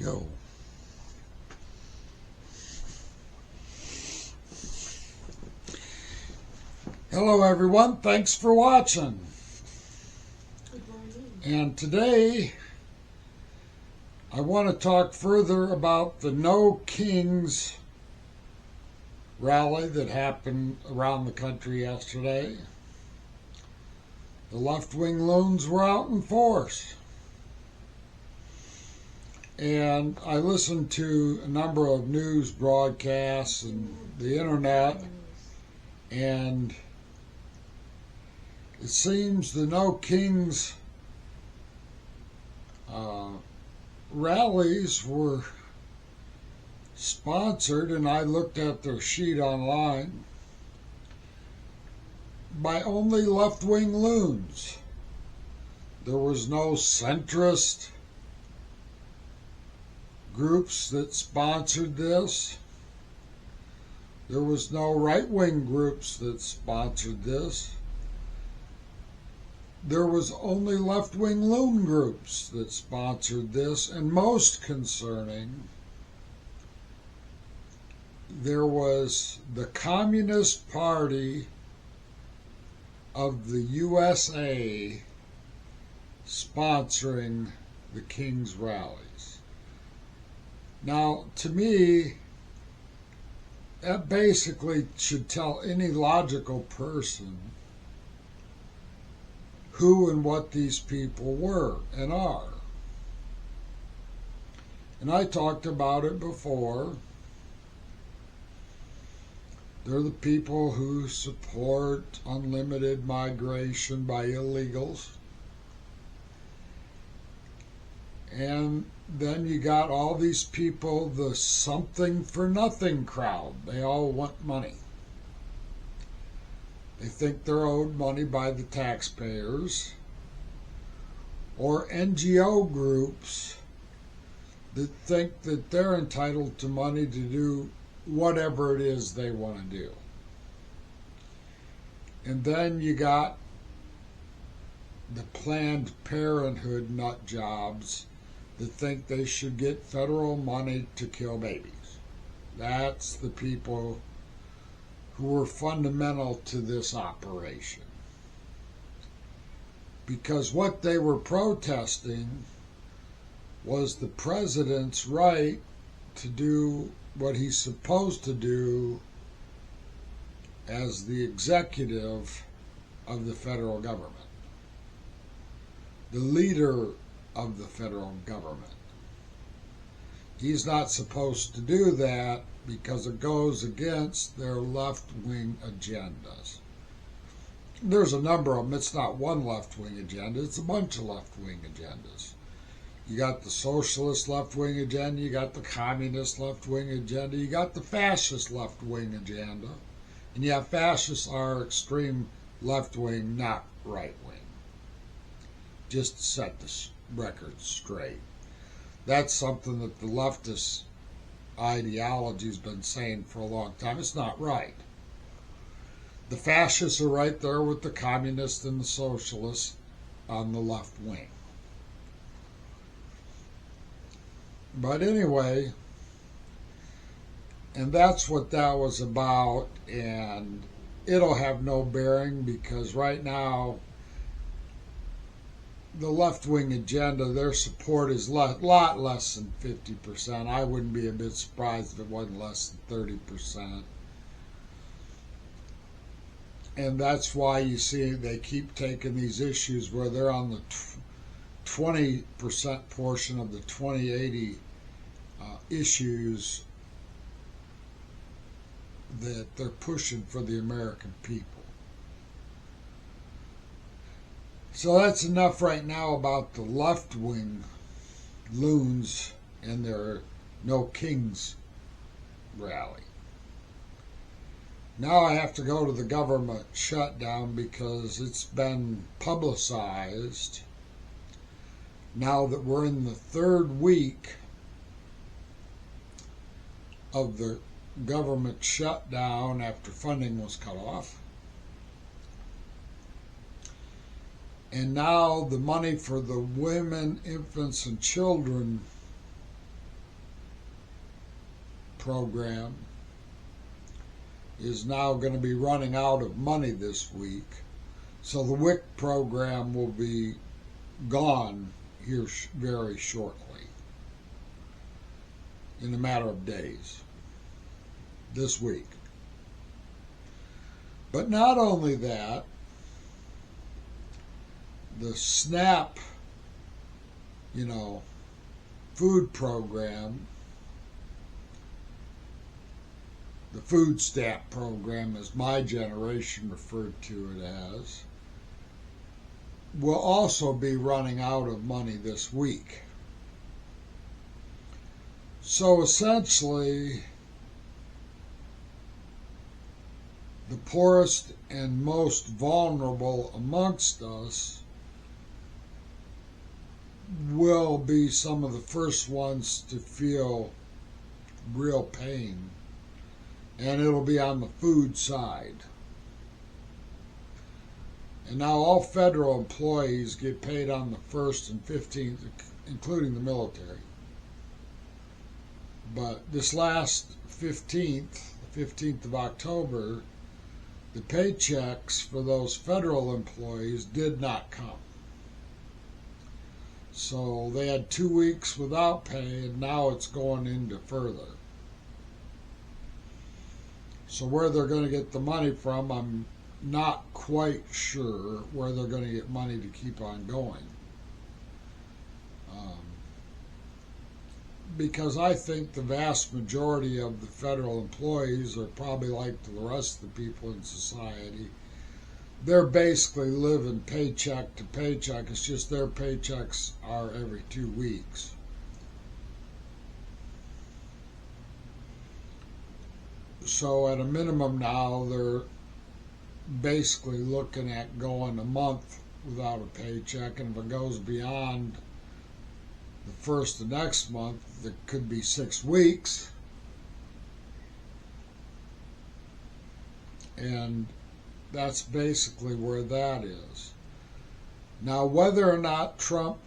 go. Hello everyone, thanks for watching. Good morning. And today I want to talk further about the No Kings rally that happened around the country yesterday. The left-wing loons were out in force. And I listened to a number of news broadcasts and the internet, and it seems the No Kings rallies were sponsored, and I looked at their sheet online, by only left-wing loons. There was no centrist groups that sponsored this. There was no right-wing groups that sponsored this. There was only left-wing loon groups that sponsored this, and most concerning, there was the Communist Party of the USA sponsoring the King's rallies. Now, to me, that basically should tell any logical person who and what these people were and are. And I talked about it before. They're the people who support unlimited migration by illegals. And then you got all these people, the something for nothing crowd. They all want money. They think they're owed money by the taxpayers. Or NGO groups that think that they're entitled to money to do whatever it is they want to do. And then you got the Planned Parenthood nut jobs that think they should get federal money to kill babies. That's the people who were fundamental to this operation. Because what they were protesting was the president's right to do what he's supposed to do as the executive of the federal government, the leader of the federal government. He's not supposed to do that because it goes against their left-wing agendas. There's a number of them. It's not one left-wing agenda. It's a bunch of left-wing agendas. You got the socialist left-wing agenda. You got the communist left-wing agenda. You got the fascist left-wing agenda. And yeah, fascists are extreme left-wing, not right-wing. Just to set the record straight. That's something that the leftist ideology has been saying for a long time. It's not right. The fascists are right there with the communists and the socialists on the left wing. But anyway, and that's what that was about, and it'll have no bearing because right now the left-wing agenda, their support is a lot less than 50%. I wouldn't be a bit surprised if it wasn't less than 30%. And that's why you see they keep taking these issues where they're on the 20% portion of the 2080 issues that they're pushing for the American people. So that's enough right now about the left-wing loons and their No Kings rally. Now I have to go to the government shutdown because it's been publicized now that we're in the third week of the government shutdown after funding was cut off. And now the money for the women, infants, and children program is now going to be running out of money this week. So the WIC program will be gone here very shortly, in a matter of days, this week. But not only that, the SNAP, food program, the food stamp program, as my generation referred to it as, will also be running out of money this week. So essentially, the poorest and most vulnerable amongst us will be some of the first ones to feel real pain, and it'll be on the food side. And now all federal employees get paid on the 1st and 15th, including the military. But this last 15th of October, the paychecks for those federal employees did not come. So they had 2 weeks without pay, and now it's going into further. So where they're going to get the money from, I'm not quite sure where they're going to get money to keep on going. Because I think the vast majority of the federal employees are probably like the rest of the people in society. They're basically living paycheck to paycheck. It's just their paychecks are every 2 weeks. So at a minimum now, they're basically looking at going a month without a paycheck, and if it goes beyond the first of next month, it could be 6 weeks. And that's basically where that is. Now, whether or not Trump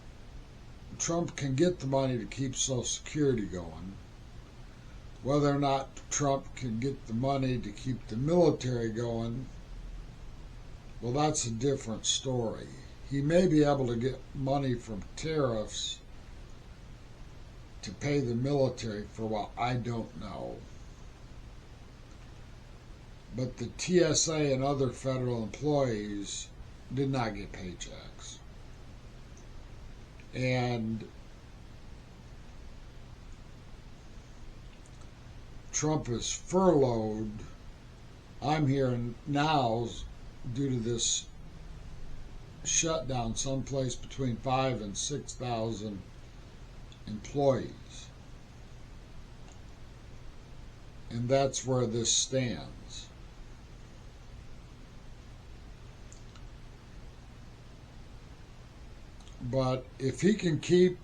can get the money to keep Social Security going, whether or not Trump can get the money to keep the military going, well, that's a different story. He may be able to get money from tariffs to pay the military for a while. I don't know. But the TSA and other federal employees did not get paychecks. And Trump is furloughed, I'm hearing now, due to this shutdown, someplace between 5,000 and 6,000 employees. And that's where this stands. But if he can keep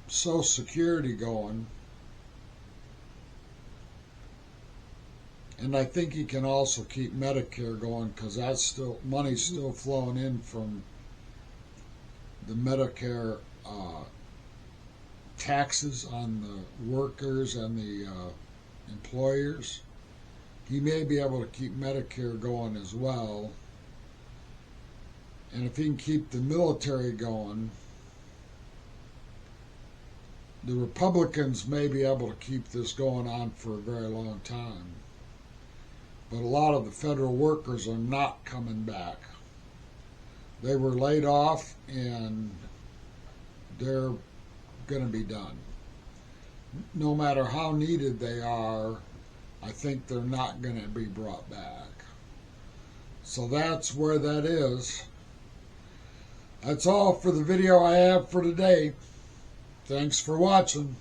Social Security going, and I think he can also keep Medicare going, because that's still, money's still flowing in from the Medicare taxes on the workers and the employers. He may be able to keep Medicare going as well. And if he can keep the military going, the Republicans may be able to keep this going on for a very long time. But a lot of the federal workers are not coming back. They were laid off, and they're going to be done. No matter how needed they are, I think they're not going to be brought back. So that's where that is. That's all for the video I have for today. Thanks for watching.